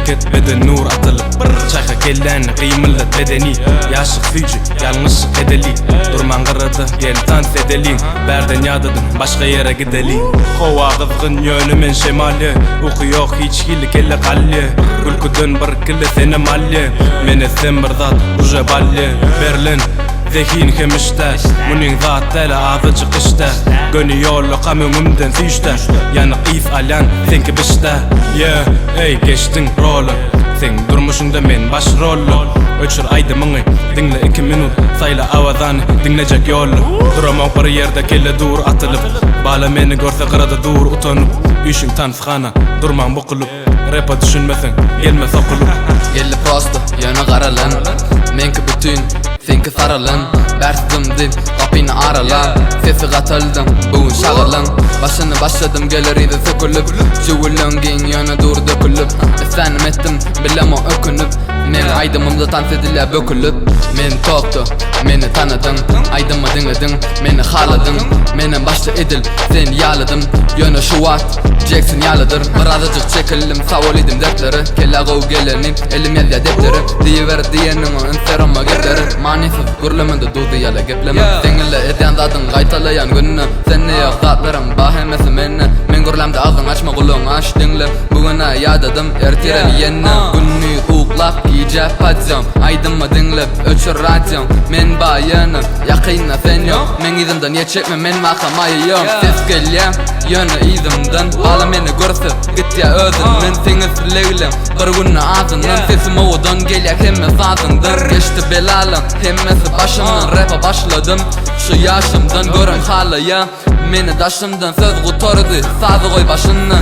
memleket beden nur atılıp çayka kellen kıymıllet bedeni yaşık fücü yanlış edeli durman kırıdı gel tant edelin berden yadadın başka yere gidelin kova kızgın yönümün şemali uku yok hiç gili kelle kalli ülküdün bir kille seni malli meni sen bir zat uca balli Berlin Zehin kemişte Munin zat tele ağzı çıkışta Gönü yolu kamyonumden fişte Yani qiyf alan senki bişte Yeah, ey geçtin rolü Sen durmuşunda men baş rolü Öçür aydı mını dinle 2 minut Sayla avazanı dinleyecek yolu Duramam bir yerde kelle dur atılıp Bala meni görse kırada dur utanıp Üşün tansıxana durman bokulup Rap'a düşünmesen gelme sokulup Gelli prosto yönü qaralan Menki bütün senki saralan Bersdim dil kapını aralan Sesi katıldım bugün şağılan Başını başladım galeride sökülüp Jüvülöngin yönü dur dökülüp Efendim ettim bilemo ökünüp Men aydımımda dans edile bökülüp Men toktu meni tanıdın Aydımı dinledin meni haladın Menin başta edil sen yaladın Yönü şuvat Jackson yalıdır Birazcık çekildim savolidim dertleri Kella gov gelenin elim yazya defteri Diyiver diyenin o instagram'a getleri Manisiz gürleminde dudu yala gepleme Seninle eden zadın gaytalayan gününü Sen ne yok zatlarım bahemesi menni Men gürlemde ağzın açma kulun aç dinle Bugüne yadadım ertirem yenni Günlüğü uğlap iyice patyam Aydımı dinlep öçür radyam Men bayanı yakınna sen yok Men izimden niye çekme men makamayı yok Ses gelyem yönü izimden Bala meni görse git ya özünden Seni sileylem bir günü ağzından Sesim oğudan gelyak hemme sazından Geçti belalım hemmesi başımdan Rap'a başladım şu yaşımdan Görün hala ya meni daşımdan Söz kutordu sazı koy başından